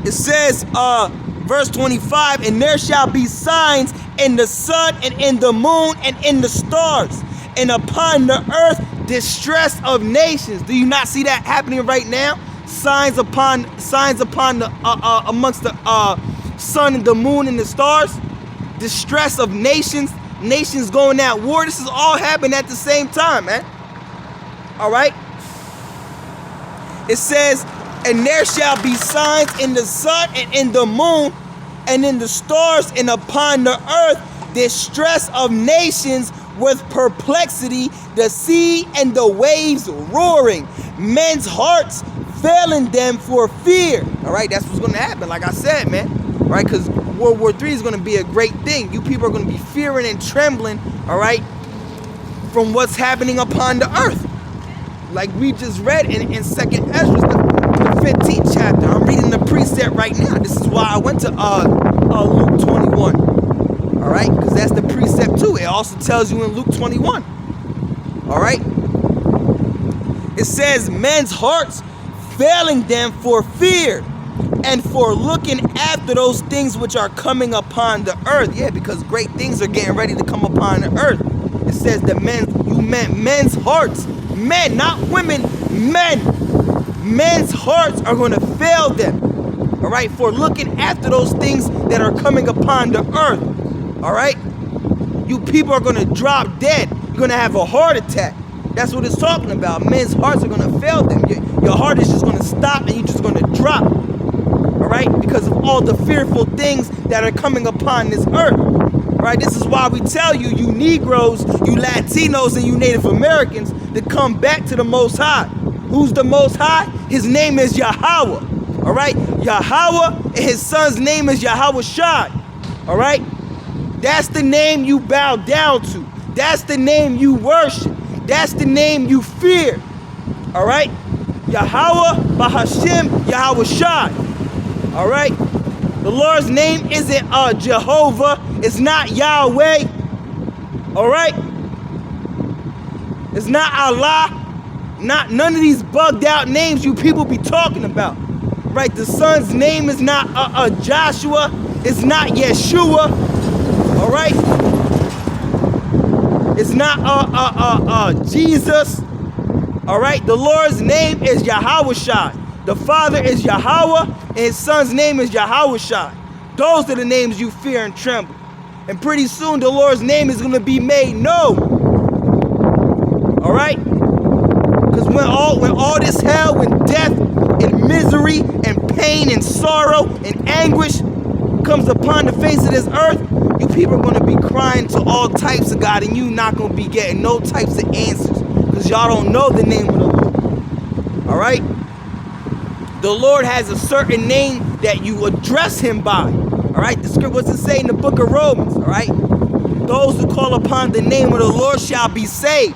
It says, verse 25, and there shall be signs in the sun and in the moon and in the stars, and upon the earth distress of nations. Do you not see that happening right now? Signs upon the amongst the sun and the moon and the stars. Distress of nations. Nations going at war. This is all happening at the same time, man. All right. It says, and there shall be signs in the sun and in the moon and in the stars, and upon the earth distress of nations with perplexity, the sea and the waves roaring, men's hearts failing them for fear. All right, that's what's going to happen, like I said, man. All right, because World War III is going to be a great thing. You people are going to be fearing and trembling, all right, from what's happening upon the earth. Like we just read in 2nd Ezra, the 15th chapter. I'm reading the precept right now. This is why I went to Luke 21. All right, because that's the precept too. It also tells you in Luke 21. All right. It says, men's hearts failing them for fear and for looking after those things which are coming upon the earth. Yeah, because great things are getting ready to come upon the earth. It says that men's hearts, men, not women, men. Men's hearts are going to fail them. All right, for looking after those things that are coming upon the earth. All right, you people are going to drop dead. You're going to have a heart attack. That's what it's talking about. Men's hearts are going to fail them. Your heart is just going to stop and you're just going to drop. All right, because of all the fearful things that are coming upon this earth. All right, this is why we tell you, you Negroes, you Latinos, and you Native Americans to come back to the Most High. Who's the Most High? His name is Yahweh. All right, Yahweh, and his son's name is Yahweh Shai. All right, that's the name you bow down to. That's the name you worship. That's the name you fear. All right, Yahweh, Bahashem, Yahweh Shai. All right, the Lord's name isn't Jehovah. It's not Yahweh. All right, it's not Allah. None of these bugged out names you people be talking about. Right, the son's name is not Joshua. It's not Yeshua. All right, it's not Jesus. All right, the Lord's name is Yahweh Shai. The Father is Yahweh, and his son's name is Yahweh Shai. Those are the names you fear and tremble. And pretty soon the Lord's name is going to be made known. All right, because when all this hell, when death and misery and pain and sorrow and anguish comes upon the face of this earth, you people are going to be crying to all types of God, and you not going to be getting no types of answers because y'all don't know the name of the Lord. All right, the Lord has a certain name that you address him by. All right, the scripture, what's it say in the book of Romans? All right, those who call upon the name of the Lord shall be saved.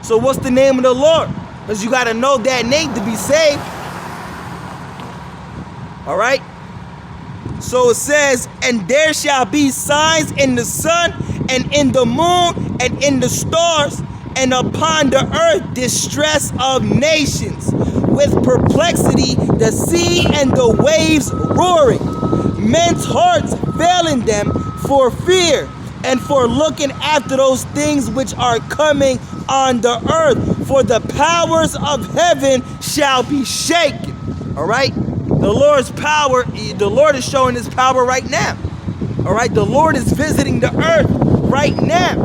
So what's the name of the Lord? Because you got to know that name to be saved. All right. So it says, and there shall be signs in the sun and in the moon and in the stars, and upon the earth distress of nations, with perplexity, the sea and the waves roaring, men's hearts failing them for fear and for looking after those things which are coming on the earth, for the powers of heaven shall be shaken. All right, the Lord's power, the Lord is showing his power right now. All right, the Lord is visiting the earth right now.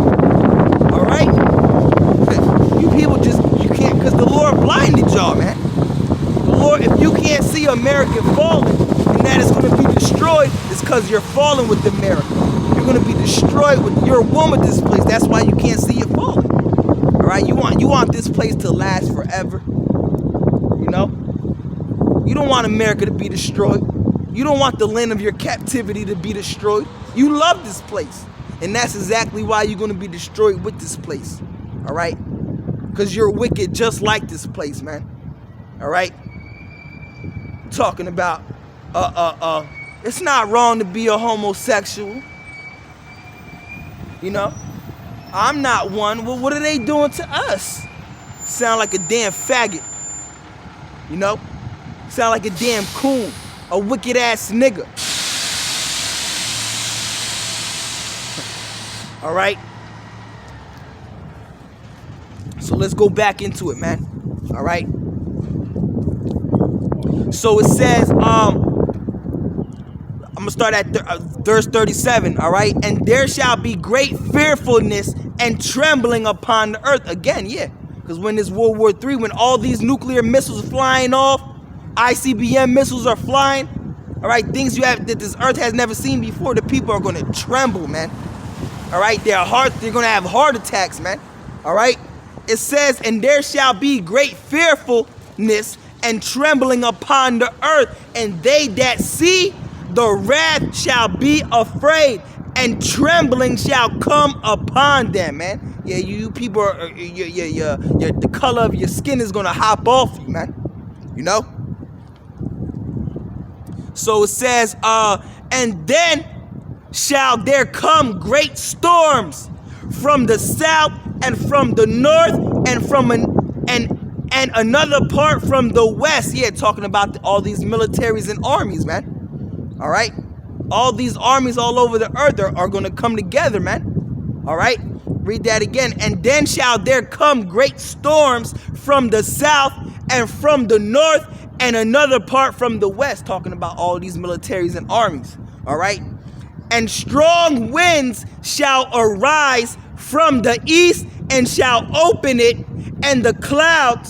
All right, you people you can't, because the Lord blinded y'all, man. The Lord, if you can't see America falling and that it's going to be destroyed, it's because you're falling with America. You're going to be destroyed with your one with this place. That's why you can't see it falling. All right, you want this place to last forever. You know, you don't want America to be destroyed. You don't want the land of your captivity to be destroyed. You love this place, and that's exactly why you're going to be destroyed with this place. All right, because you're wicked just like this place, man. All right, talking about it's not wrong to be a homosexual. You know, I'm not one. Well, what are they doing to us? Sound like a damn faggot. You know, sound like a damn coon. A wicked ass nigga. All right. So let's go back into it, man. All right. So it says, I'm gonna start at verse 37. All right. And there shall be great fearfulness and trembling upon the earth. Again, yeah. Because when it's World War III, when all these nuclear missiles are flying off, ICBM missiles are flying, all right, things that this earth has never seen before, the people are gonna tremble, man. All right, they're gonna have heart attacks, man. All right. It says, and there shall be great fearfulness and trembling upon the earth, and they that see the wrath shall be afraid, and trembling shall come upon them, man. Yeah, you people are, the color of your skin is gonna hop off you, man. You know? So it says, and then shall there come great storms from the south and from the north and from and another part from the west. Yeah, talking about all these militaries and armies, man. All right, all these armies all over the earth are going to come together, man. All right, read that again. And then shall there come great storms from the south and from the north and another part from the west, talking about all these militaries and armies. All right. And strong winds shall arise from the east and shall open it, and the cloud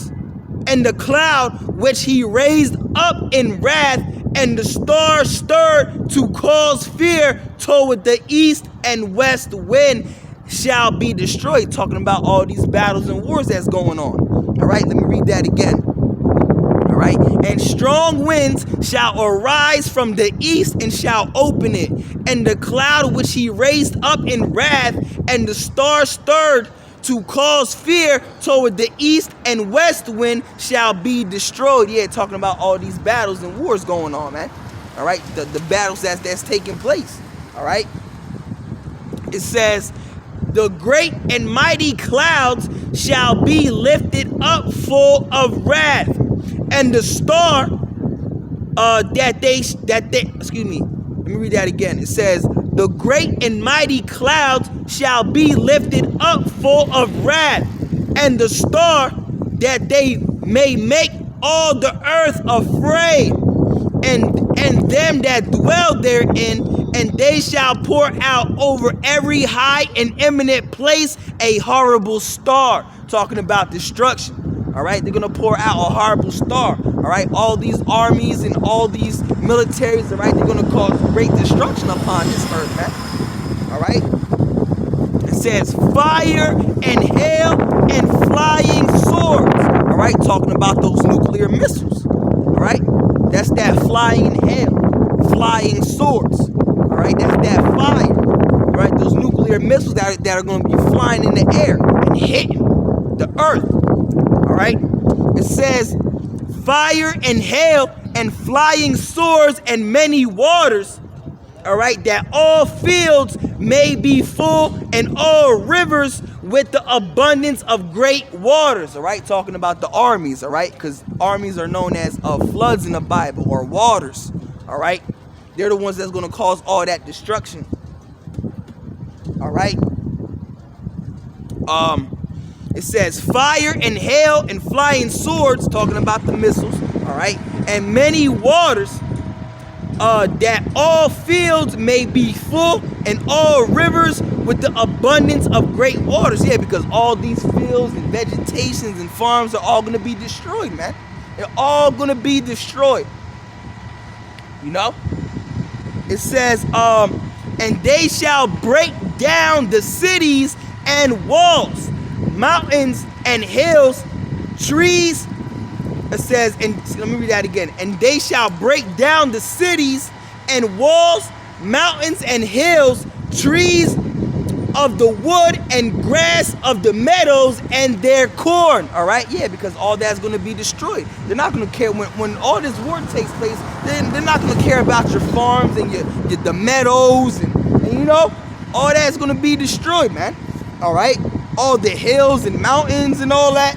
which he raised up in wrath, and the stars stirred to cause fear toward the east and west wind shall be destroyed. Talking about all these battles and wars that's going on. All right, let me read that again. All right, and strong winds shall arise from the east and shall open it, and the cloud which he raised up in wrath, and the stars stirred to cause fear toward the east and west wind shall be destroyed. Yeah, talking about all these battles and wars going on, man. All right, the battles that's taking place. All right, it says, the great and mighty clouds shall be lifted up full of wrath, and the star excuse me, let me read that again. It says, the great and mighty clouds shall be lifted up full of wrath, and the star that they may make all the earth afraid, and them that dwell therein, and they shall pour out over every high and eminent place a horrible star. Talking about destruction. All right, they're gonna pour out a horrible star. All right, all these armies and all these militaries. All right, they're gonna cause great destruction upon this earth, man. All right. It says fire and hail and flying swords. All right, talking about those nuclear missiles. All right, that's that flying hail, flying swords. All right, that's that fire. All right, those nuclear missiles that are gonna be flying in the air and hitting the earth. All right, it says fire and hail and flying swords and many waters. All right, that all fields may be full and all rivers with the abundance of great waters. All right, talking about the armies. All right, because armies are known as floods in the Bible, or waters. All right, they're the ones that's going to cause all that destruction. All right. It says fire and hail and flying swords, talking about the missiles, all right, and many waters, that all fields may be full and all rivers with the abundance of great waters. Yeah, because all these fields and vegetations and farms are all going to be destroyed, man. They're all going to be destroyed. You know? It says, and they shall break down the cities and walls, mountains and hills, trees. It says, and let me read that again. And they shall break down the cities and walls, mountains and hills, trees of the wood and grass of the meadows and their corn. All right, yeah, because all that's going to be destroyed. They're not going to care when all this war takes place. They're not going to care about your farms and the meadows and you know, all that's going to be destroyed, man. All right, all the hills and mountains and all that,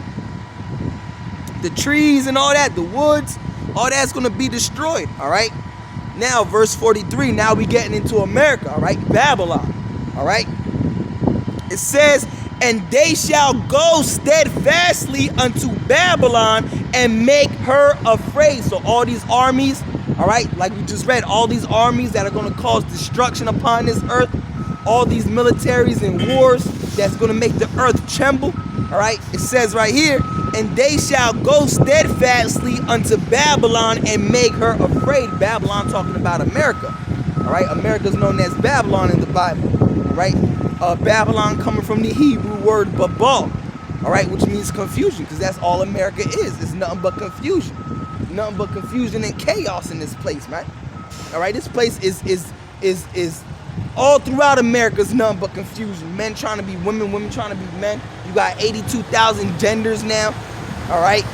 the trees and all that, the woods, all that's going to be destroyed. All right, Now, verse 43, now we getting into America, all right? Babylon, all right? It says, and they shall go steadfastly unto Babylon and make her afraid. So all these armies, all right, like we just read, all these armies that are going to cause destruction upon this earth, all these militaries and wars that's going to make the earth tremble, all right? It says right here, and they shall go steadfastly unto Babylon and make her afraid. Babylon talking about America, all right? America is known as Babylon in the Bible, all right? Babylon coming from the Hebrew word babal, all right, which means confusion, because that's all America is. It's nothing but confusion. Nothing but confusion and chaos in this place, man. All right, this place is all throughout America is nothing but confusion. Men trying to be women, women trying to be men. You got 82,000 genders now, all right?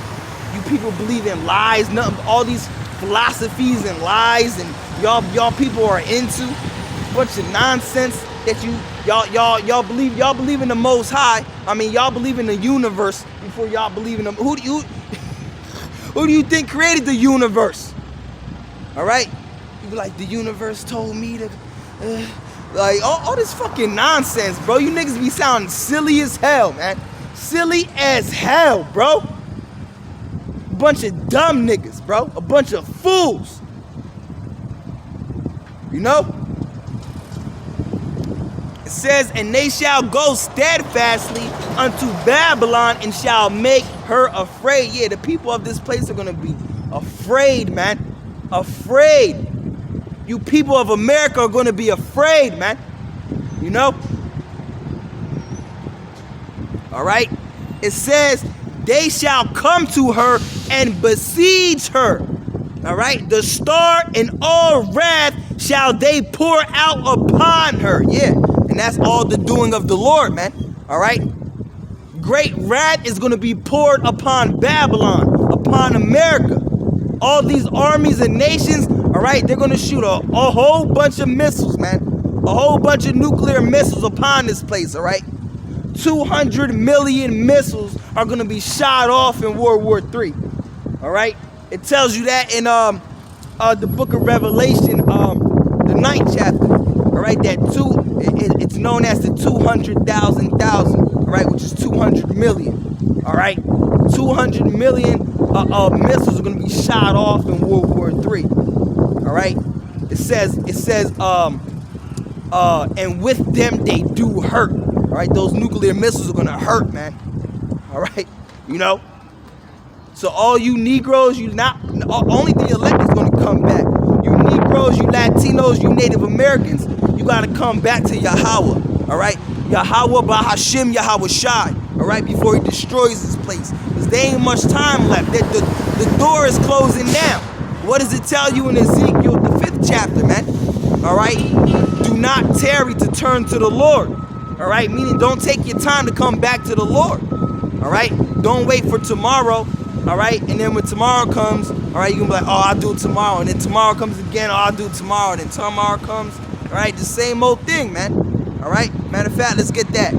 You people believe in lies, nothing, all these philosophies and lies, and y'all people are into a bunch of nonsense that y'all believe in the Most High. I mean, y'all believe in the universe before y'all believe in them. Who do you think created the universe? All right, you be like, the universe told me to, like all this fucking nonsense, bro. You niggas be sounding silly as hell, man. Silly as hell, bro. A bunch of dumb niggas, bro. A bunch of fools. You know? It says, and they shall go steadfastly unto Babylon and shall make her afraid. Yeah, the people of this place are going to be afraid, man. Afraid. You people of America are going to be afraid, man. You know? All right? It says, they shall come to her and besiege her. All right? The star and all wrath shall they pour out upon her. Yeah. And that's all the doing of the Lord, man. All right? Great wrath is going to be poured upon Babylon, upon America. All these armies and nations, all right, they're going to shoot a whole bunch of missiles, man. A whole bunch of nuclear missiles upon this place, all right? 200 million missiles are going to be shot off in World War III, all right? It tells you that in the book of Revelation, the 9th chapter, all right, it's known as the 200,000, all right, which is 200 million, all right? 200 million missiles are going to be shot off in World War III, all right? It says, and with them they do hurt, all right? Those nuclear missiles are going to hurt, man, all right? You know? So all you Negroes, only the elect is going to come back. You Negroes, you Latinos, you Native Americans, you got to come back to Yahweh, all right? Yahweh Bahashim Yahweh Shai, all right, before he destroys this place. Because there ain't much time left. The door is closing down. What does it tell you in Ezekiel, the 5th chapter, man? All right? Do not tarry to turn to the Lord, all right? Meaning don't take your time to come back to the Lord, all right? Don't wait for tomorrow, all right? And then when tomorrow comes, all right, you're going to be like, oh, I'll do it tomorrow. And then tomorrow comes again, oh, I'll do it tomorrow. And then tomorrow comes, all right? The same old thing, man, all right? Matter of fact, let's get that.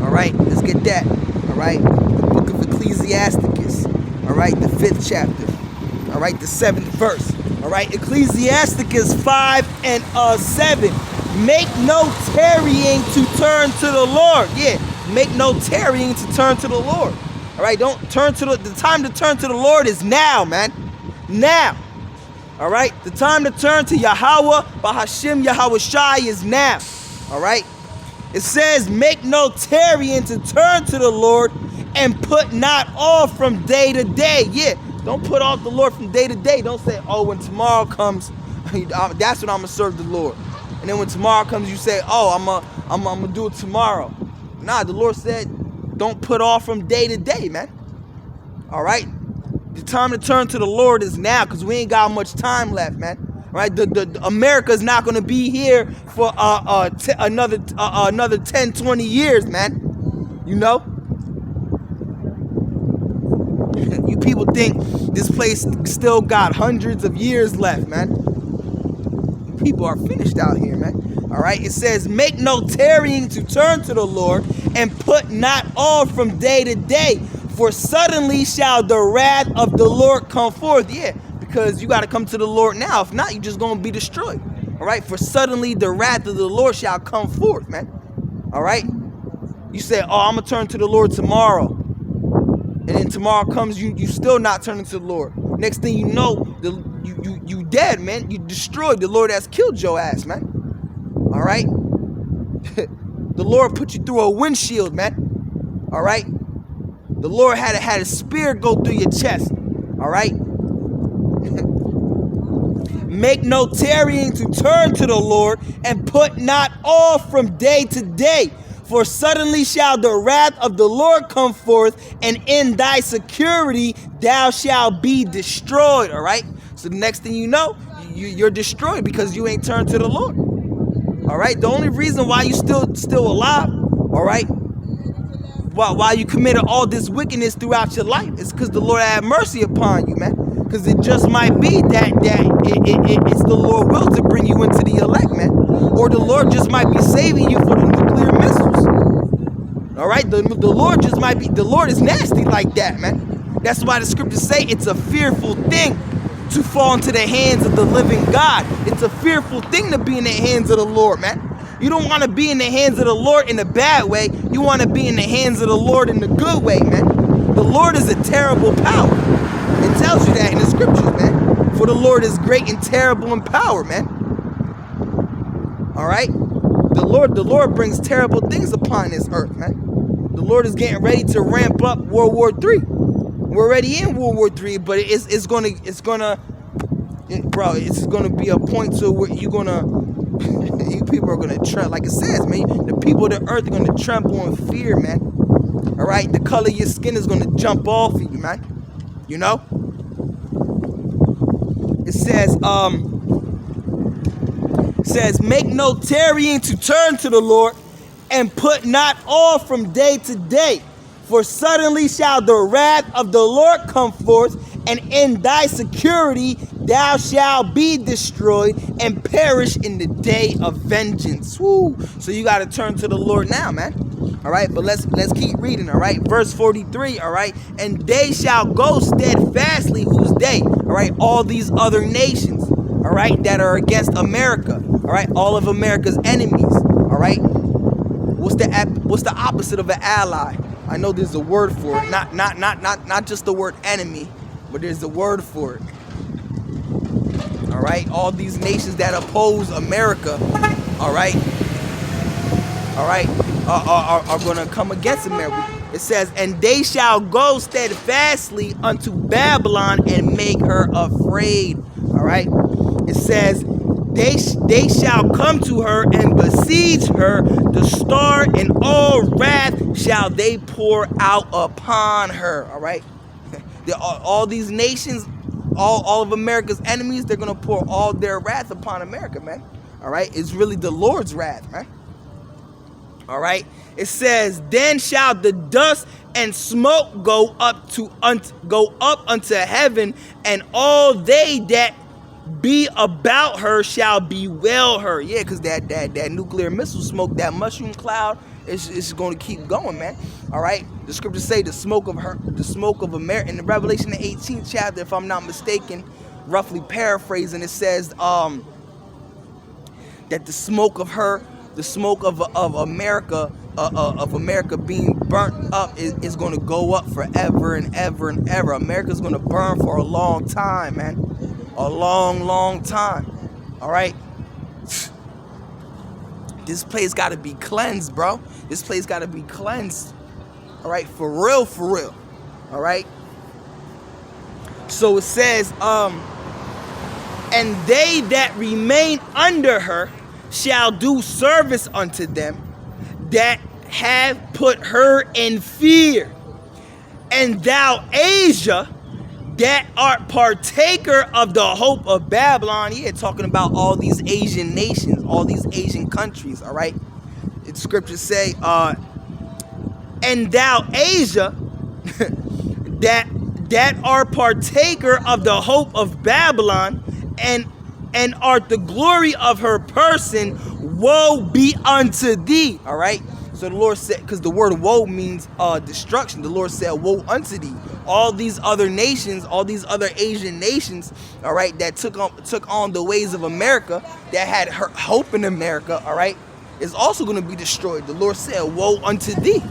All right, let's get that. All right, the book of Ecclesiasticus. All right, the 5th chapter. All right, the 7th verse. All right, Ecclesiasticus 5 and 7. Make no tarrying to turn to the Lord. Yeah, make no tarrying to turn to the Lord. All right, don't turn to the time to turn to the Lord is now, man. Now. All right, the time to turn to Yahweh, Bahashim Yahweh Shai is now. All right. It says, make no tarrying to turn to the Lord and put not off from day to day. Yeah, don't put off the Lord from day to day. Don't say, oh, when tomorrow comes, that's when I'm going to serve the Lord. And then when tomorrow comes, you say, oh, I'm going to do it tomorrow. Nah, the Lord said, don't put off from day to day, man. All right? The time to turn to the Lord is now because we ain't got much time left, man. Right, the America's not going to be here for another 10, 20 years, man. You know? You people think this place still got hundreds of years left, man. People are finished out here, man. All right, it says, make no tarrying to turn to the Lord and put not off from day to day, for suddenly shall the wrath of the Lord come forth. Yeah. because you got to come to the Lord now. If not, you're just going to be destroyed. All right? For suddenly the wrath of the Lord shall come forth, man. All right? You say, oh, I'm going to turn to the Lord tomorrow. And then tomorrow comes, you still not turning to the Lord. Next thing you know, you dead, man. You destroyed. The Lord has killed your ass, man. All right? The Lord put you through a windshield, man. All right? The Lord had a spear go through your chest. All right? Make no tarrying to turn to the Lord, and put not off from day to day. For suddenly shall the wrath of the Lord come forth, and in thy security thou shalt be destroyed. All right? So the next thing you know, you're destroyed because you ain't turned to the Lord. All right? The only reason why you still alive, all right, while you committed all this wickedness throughout your life, is because the Lord had mercy upon you, man. Because it just might be that it's the Lord will to bring you into the elect, man. Or the Lord just might be saving you for the nuclear missiles. All right? The Lord just might be, the Lord is nasty like that, man. That's why the scriptures say it's a fearful thing to fall into the hands of the living God. It's a fearful thing to be in the hands of the Lord, man. You don't want to be in the hands of the Lord in a bad way. You want to be in the hands of the Lord in the good way, man. The Lord is a terrible power. It tells you that in the scriptures, man. For the Lord is great and terrible in power, man. All right? The Lord brings terrible things upon this earth, man. The Lord is getting ready to ramp up World War III. We're already in World War III, but it's gonna be a point to where you're gonna you people are gonna tremble. Like it says, man, the people of the earth are gonna tremble in fear, man. All right, the color of your skin is gonna jump off of you, man. You know? It says, make no tarrying to turn to the Lord, and put not off from day to day. For suddenly shall the wrath of the Lord come forth, and in thy security thou shalt be destroyed and perish in the day of vengeance. Woo. So you got to turn to the Lord now, man. All right, but let's keep reading. All right, verse 43. All right, and they shall go steadfastly. Who's they? All right, all these other nations. All right, that are against America. All right, all of America's enemies. All right, what's the opposite of an ally? I know there's a word for it. Not just the word enemy, but there's a word for it. All right, all these nations that oppose America. All right, are going to come against America. It says, and they shall go steadfastly unto Babylon and make her afraid. All right. It says, they shall come to her and besiege her, the star and all wrath shall they pour out upon her. All right. All these nations, all of America's enemies, they're going to pour all their wrath upon America, man. All right. It's really the Lord's wrath, man. All right. It says, then shall the dust and smoke go up unto heaven, and all they that be about her shall bewail her. Yeah, because that nuclear missile smoke, that mushroom cloud, is going to keep going, man. All right. The scriptures say the smoke of America in the Revelation, the 18th chapter, if I'm not mistaken, roughly paraphrasing, it says that the smoke of America being burnt up is going to go up forever and ever and ever. America's going to burn for a long time, man. A long time. All right. This place got to be cleansed, bro. This place got to be cleansed. All right. For real. All right. So it says, and they that remain under her shall do service unto them that have put her in fear. And thou, Asia, that art partaker of the hope of Babylon. Yeah, talking about all these Asian nations, all these Asian countries, all right? It's scriptures say, and thou, Asia, that art partaker of the hope of Babylon, and art the glory of her person, woe be unto thee. All right. So the Lord said, because the word woe means destruction. The Lord said, woe unto thee. All these other nations, all these other Asian nations, all right, that took on the ways of America, that had hope in America, all right, is also going to be destroyed. The Lord said, woe unto thee.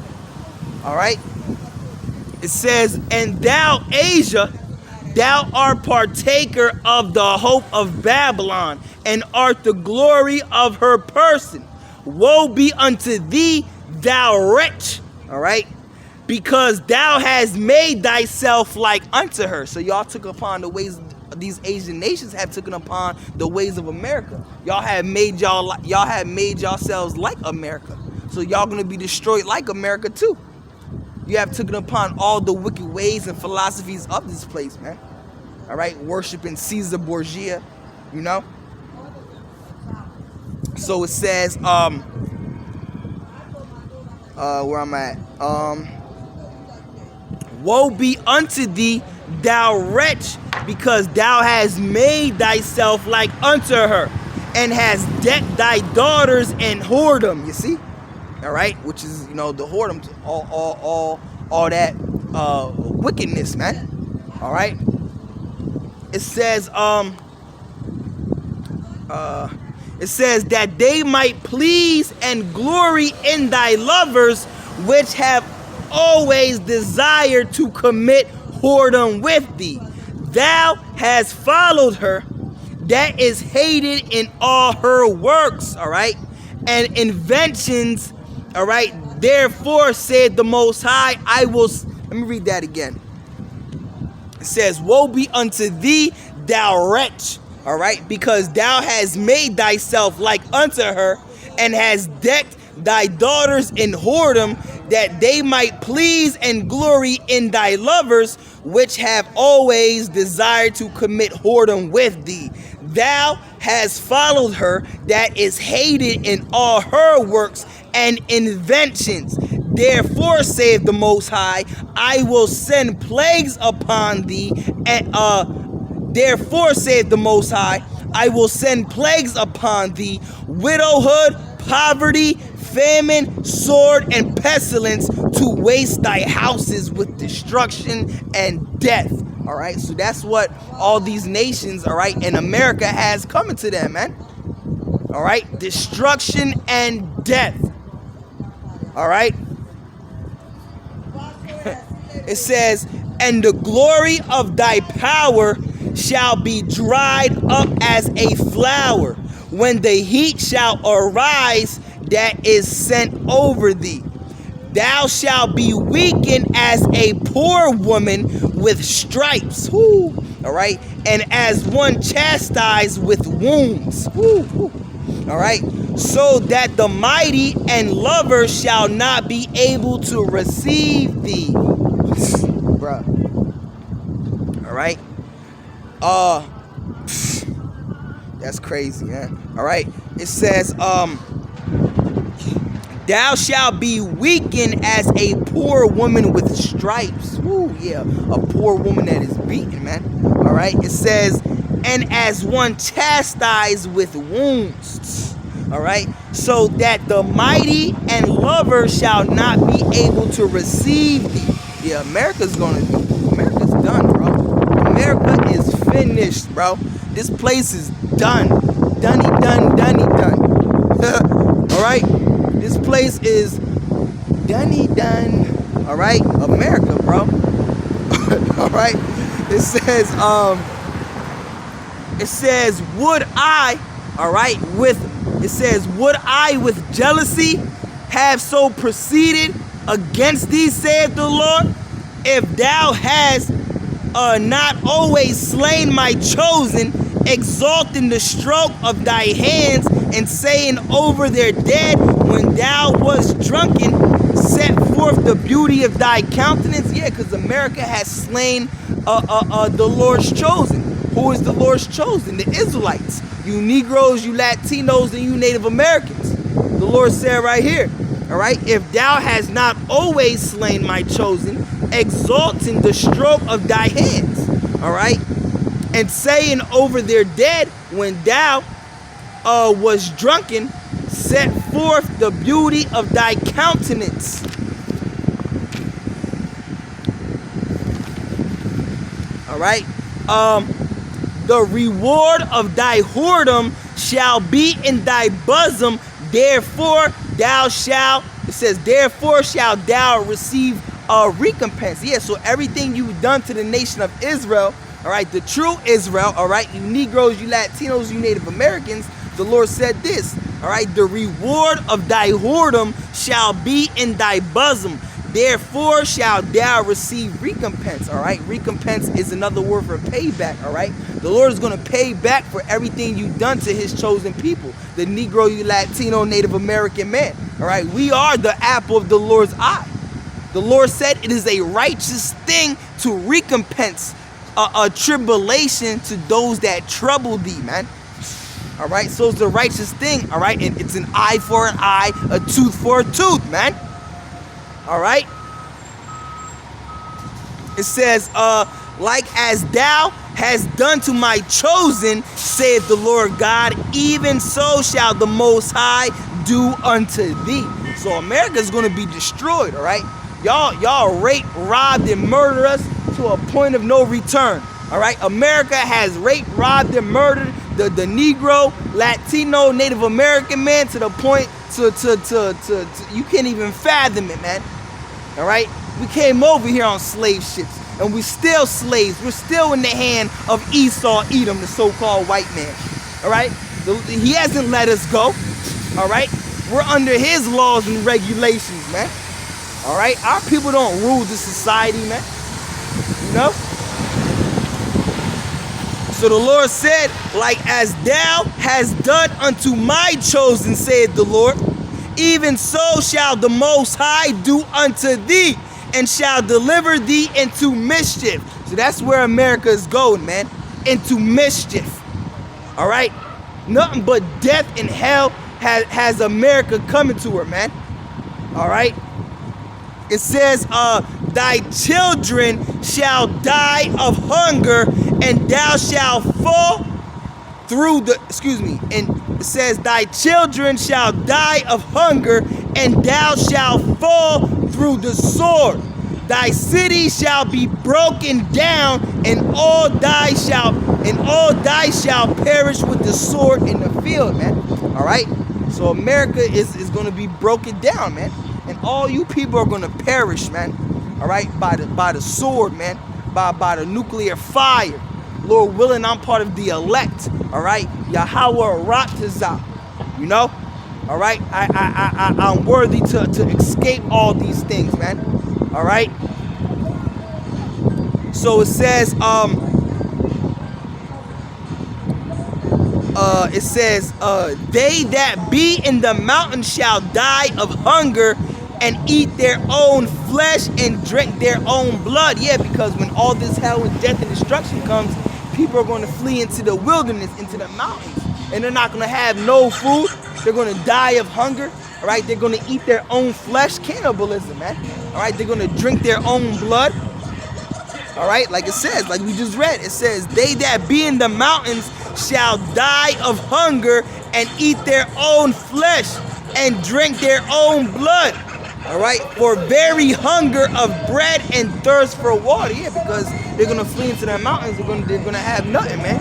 All right. It says, and thou, Asia, thou art partaker of the hope of Babylon, and art the glory of her person. Woe be unto thee, thou wretch. All right. Because thou hast made thyself like unto her. So y'all took upon the ways, these Asian nations have taken upon the ways of America. Y'all have made yourselves like America. So y'all gonna be destroyed like America too. You have taken upon all the wicked ways and philosophies of this place, man. All right, worshiping Caesar Borgia, you know. So it says, where I'm at, woe be unto thee, thou wretch, because thou hast made thyself like unto her, and hast decked thy daughters in whoredom. You see, all right, which is, you know, the whoredom, all that wickedness, man. All right. It says, that they might please and glory in thy lovers, which have always desired to commit whoredom with thee. Thou hast followed her, that is hated in all her works, all right, and inventions, all right. Therefore said the Most High, I will, let me read that again. It says, woe be unto thee, thou wretch, all right, because thou hast made thyself like unto her, and hast decked thy daughters in whoredom, that they might please and glory in thy lovers, which have always desired to commit whoredom with thee. Thou hast followed her, that is hated in all her works and inventions. Therefore saith the Most High, I will send plagues upon thee, and therefore saith the Most High, I will send plagues upon thee, widowhood, poverty, famine, sword, and pestilence, to waste thy houses with destruction and death. All right, so that's what all these nations, all right, in America has coming to them, man. All right, destruction and death. All right. It says, and the glory of thy power shall be dried up as a flower, when the heat shall arise that is sent over thee. Thou shalt be weakened as a poor woman with stripes. Woo. All right. And as one chastised with wounds. Woo. All right. So that the mighty and lover shall not be able to receive thee. Bruh. All right. That's crazy, man. All right. It says, thou shalt be weakened as a poor woman with stripes. Woo, yeah. A poor woman that is beaten, man. All right. It says, and as one chastised with wounds. All right. So that the mighty and lover shall not be able to receive thee. Yeah, America's done, bro. America is finished, bro. This place is done. Dunny done. All right. This place is done. All right, America, bro. All right. It says, would I, all right, would I with jealousy have so proceeded against thee, saith the Lord, if thou hast not always slain my chosen, exalting the stroke of thy hands, and saying over their dead, when thou wast drunken, set forth the beauty of thy countenance. Yeah, because America has slain the Lord's chosen. Who is the Lord's chosen? The Israelites. You Negroes, you Latinos, and you Native Americans. The Lord said right here, all right, if thou hast not always slain my chosen, exalting the stroke of thy hands, all right, and saying over their dead, when thou was drunken, set forth the beauty of thy countenance. All right. The reward of thy whoredom shall be in thy bosom. Therefore thou shalt, it says, therefore shalt thou receive a recompense. Yeah, so everything you've done to the nation of Israel, all right, the true Israel, all right, you Negroes, you Latinos, you Native Americans, the Lord said this, all right, the reward of thy whoredom shall be in thy bosom. Therefore shalt thou receive recompense, all right? Recompense is another word for payback, all right? The Lord is going to pay back for everything you've done to his chosen people, the Negro, you Latino, Native American man, all right? We are the apple of the Lord's eye. The Lord said it is a righteous thing to recompense a tribulation to those that trouble thee, man. All right, so it's a righteous thing, all right? And it's an eye for an eye, a tooth for a tooth, man. All right. It says, like as thou hast done to my chosen, saith the Lord God, even so shall the Most High do unto thee. So America is going to be destroyed. All right. Y'all raped, robbed, and murdered us to a point of no return. All right. America has raped, robbed, and murdered the Negro, Latino, Native American man to the point to you can't even fathom it, man. All right, we came over here on slave ships, and we're still slaves. We're still in the hand of Esau, Edom, the so-called white man. All right, he hasn't let us go. All right, we're under his laws and regulations, man. All right, our people don't rule the society, man. You know. So the Lord said, like as thou hast done unto my chosen, saith the Lord, even so shall the Most High do unto thee, and shall deliver thee into mischief. So that's where America is going, man. Into mischief. All right? Nothing but death and hell has America coming to her, man. All right? It says, thy children shall die of hunger, and thou shalt fall through the, and it says, thy children shall die of hunger, and thou shalt fall through the sword. Thy city shall be broken down, and all thy shall perish with the sword in the field, man. All right? So America is going to be broken down, man. And all you people are going to perish, man. All right? By the sword, man. By the nuclear fire. Lord willing, I'm part of the elect. All right? Yahweh Ratazah. You know? All right? I'm worthy to escape all these things, man. All right? So it says, they that be in the mountain shall die of hunger, and eat their own flesh and drink their own blood. Yeah, because when all this hell and death and destruction comes, people are going to flee into the wilderness, into the mountains, and they're not going to have no food. They're going to die of hunger. All right, they're going to eat their own flesh, cannibalism, man. All right, they're going to drink their own blood. All right, like it says, like we just read, it says, they that be in the mountains shall die of hunger and eat their own flesh and drink their own blood. All right, for very hunger of bread and thirst for water. Yeah, because they're gonna flee into the mountains. They're gonna have nothing, man.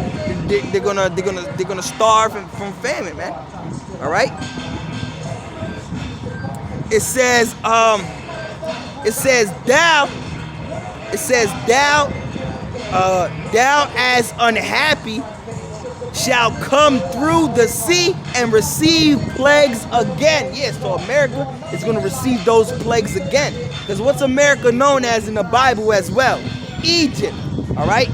They're gonna starve from famine, man. All right. It says thou as unhappy shall come through the sea and receive plagues again. Yes, so America is going to receive those plagues again. Because what's America known as in the Bible as well? Egypt. All right?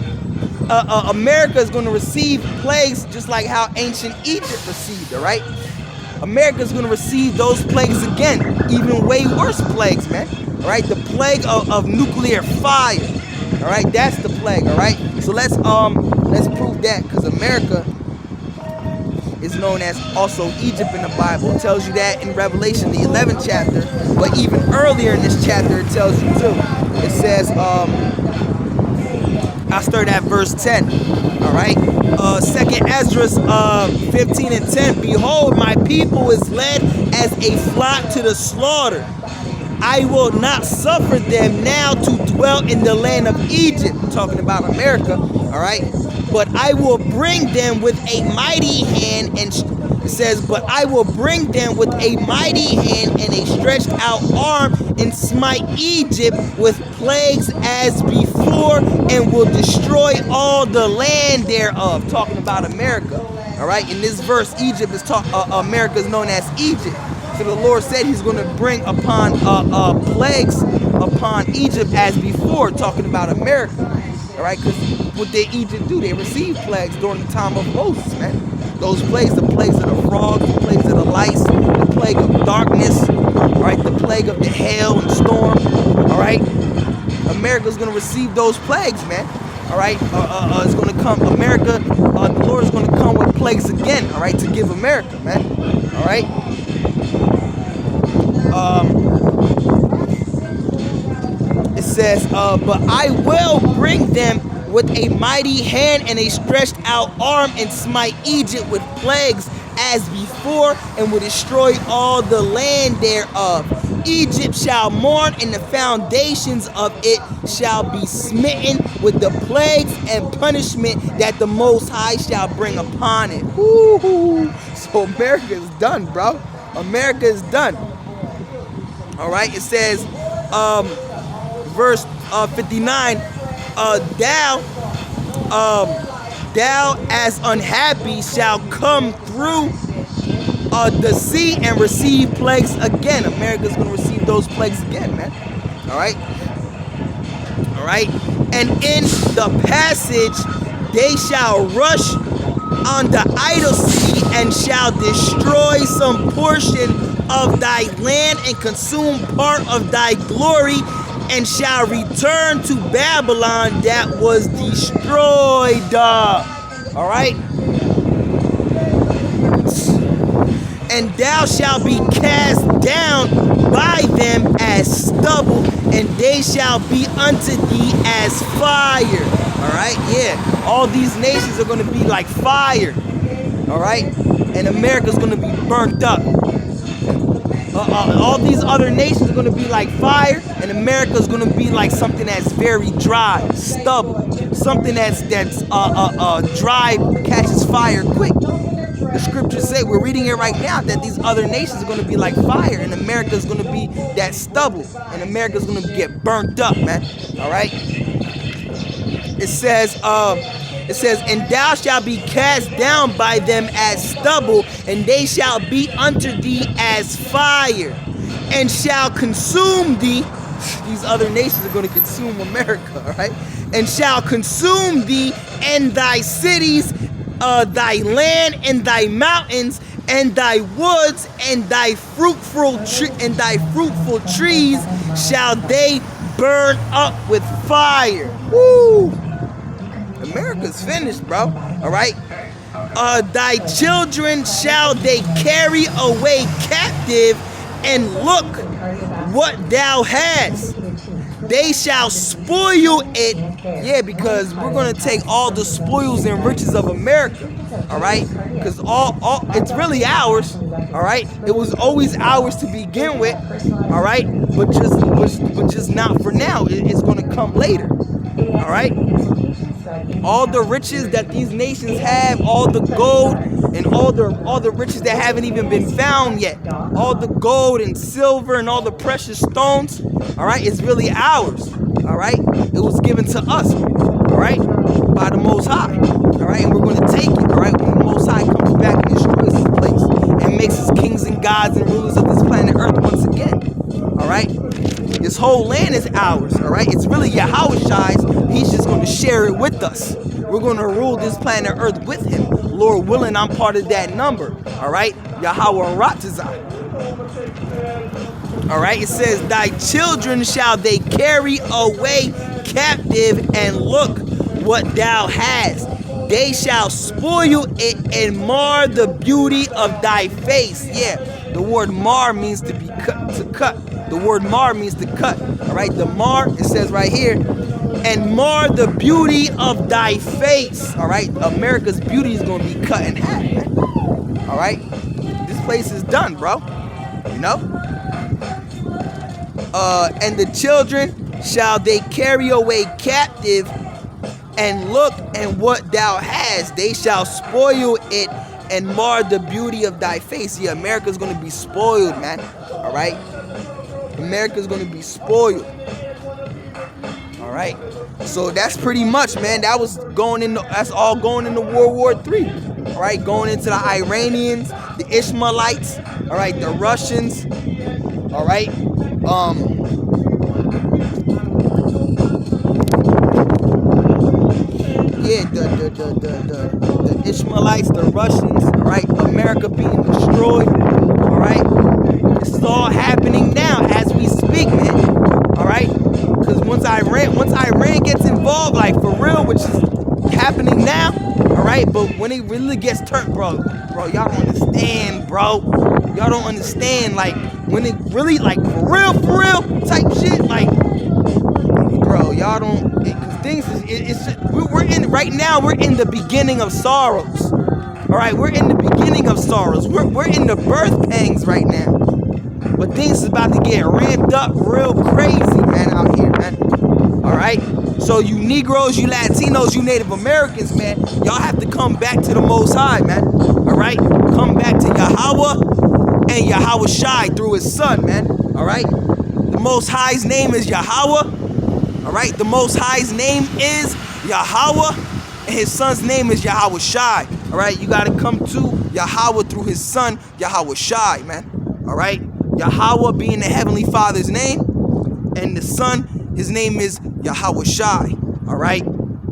America is going to receive plagues just like how ancient Egypt received. All right? America is going to receive those plagues again. Even way worse plagues, man. All right? The plague of nuclear fire. All right? That's the plague. All right? So let's prove that, because America is known as also Egypt in the Bible. It tells you that in Revelation, the 11th chapter. But even earlier in this chapter, it tells you too. It says, I'll start at verse 10. All All right. Second Ezra 15 and 10. Behold, my people is led as a flock to the slaughter. I will not suffer them now to dwell in the land of Egypt. Talking about America. All right. But I will bring them with a mighty hand, and it says, but I will bring them with a mighty hand and a stretched out arm, and smite Egypt with plagues as before, and will destroy all the land thereof. Talking about America. All right. In this verse, Egypt is America is known as Egypt. So the Lord said He's going to bring upon plagues upon Egypt as before. Talking about America. All right, because what did Egypt do? They received plagues during the time of Moses, man. Those plagues, the plagues of the frogs, the plagues of the lice, the plague of darkness, all right, the plague of the hail and storm, all right. America's going to receive those plagues, man. All right, it's going to come, America, the Lord is going to come with plagues again, all right, to give America, man. All right. It says, but I will bring them with a mighty hand and a stretched out arm, and smite Egypt with plagues as before, and will destroy all the land thereof. Egypt shall mourn, and the foundations of it shall be smitten with the plagues and punishment that the Most High shall bring upon it. Woo-hoo. So America is done, bro. America is done. All right, it says, verse 59, thou as unhappy shall come through the sea and receive plagues again. America's going to receive those plagues again, man. All right. All right. And in the passage, they shall rush on the idle sea, and shall destroy some portion of thy land, and consume part of thy glory, and shall return to Babylon that was destroyed. All right. And thou shalt be cast down by them as stubble, and they shall be unto thee as fire. All right. Yeah. All these nations are going to be like fire. All right. And America's going to be burnt up. All these other nations are going to be like fire, and America is going to be like something that's very dry, stubble, something that's dry, catches fire quick. The scriptures say, we're reading it right now, that these other nations are going to be like fire, and America is going to be that stubble, and America is going to get burnt up, man. All right. It says, and thou shalt be cast down by them as stubble, and they shall be unto thee as fire, and shall consume thee. These other nations are going to consume America, all right? And shall consume thee and thy cities, thy land and thy mountains, and thy woods, and thy fruitful trees shall they burn up with fire. Woo! America's finished, bro. All right. Thy children shall they carry away captive, and look what thou hast. They shall spoil it. Yeah, because we're going to take all the spoils and riches of America. All right. Because all it's really ours. All right. It was always ours to begin with. All right. But just not for now. It's going to come later. All right. All the riches that these nations have, all the gold and all the riches that haven't even been found yet, all the gold and silver and all the precious stones, all right, it's really ours. All right, it was given to us, all right, by the Most High. All right, and we're going to take it. All right, when the Most High comes back and destroys this place and makes us kings and gods and rulers of this planet Earth once again. All right. This whole land is ours, all right? It's really Yahweh's. He's just going to share it with us. We're going to rule this planet Earth with him. Lord willing, I'm part of that number, all right? Yahweh Ratazah. All right, it says, thy children shall they carry away captive, and look what thou hast. They shall spoil it and mar the beauty of thy face. Yeah, the word mar means to be cut, to cut. The word mar means to cut. All right, the mar, it says right here, and mar the beauty of thy face. All right, America's beauty is going to be cut in half, man. All right, this place is done, bro. You know. And the children shall they carry away captive, and look, and what thou hast, they shall spoil it and mar the beauty of thy face. Yeah, America's going to be spoiled, man. All right, America's going to be spoiled. All right, so that's pretty much, man. That's all going into World War III. All right, going into the Iranians, the Ishmaelites, all right, the Russians, all right, the Ishmaelites, the Russians, all right, America being destroyed, all right. This is all happening now as we speak, man. All right, because once Iran gets involved, like for real, which is happening now, all right. But when it really gets turned, bro, y'all don't understand, bro. Y'all don't understand, like when it really, like for real type shit, like, bro, y'all don't. We're in the beginning of sorrows. All right, we're in the beginning of sorrows. We're in the birth pangs right now. But things is about to get ramped up real crazy, man, out here, man. All right? So you Negroes, you Latinos, you Native Americans, man, y'all have to come back to the Most High, man. All right? Come back to Yahweh and Yahweh Shai through his son, man. All right? The Most High's name is Yahweh. All right? The Most High's name is Yahweh, and his son's name is Yahweh Shai. All right? You got to come to Yahweh through his son, Yahweh Shai, man. All right? Yahweh being the Heavenly Father's name, and the Son, his name is Yahweh Shai. All right?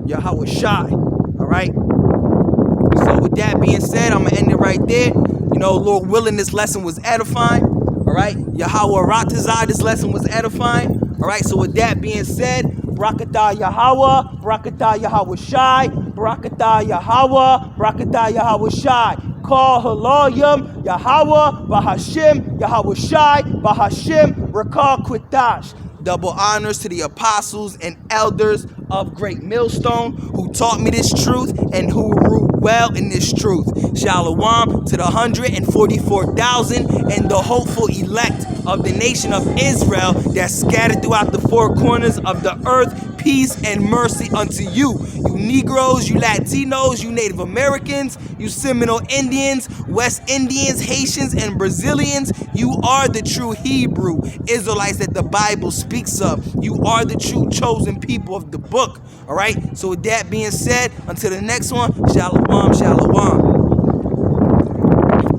Yahweh Shai. All right? So with that being said, I'm going to end it right there. You know, Lord willing, this lesson was edifying. All right? Yahweh Ratazah, this lesson was edifying. All right? So with that being said, Barakatah Yahweh, Barakatah Yahweh Shai, Barakatah Yahweh, Barakatah Yahweh Shai. Call Halayim, Yahweh, Bahashim, Yahweh Shai, Bahashim, Rakal Kwitash. Double honors to the apostles and elders of Great Millstone who taught me this truth and who ruled well in this truth. Shalom to the 144,000 and the hopeful elect of the nation of Israel that's scattered throughout the four corners of the earth. Peace and mercy unto you. You Negroes, you Latinos, you Native Americans, you Seminole Indians, West Indians, Haitians, and Brazilians. You are the true Hebrew Israelites that the Bible speaks of. You are the true chosen people of the book. All right? So with that being said, until the next one, shalom, shalom.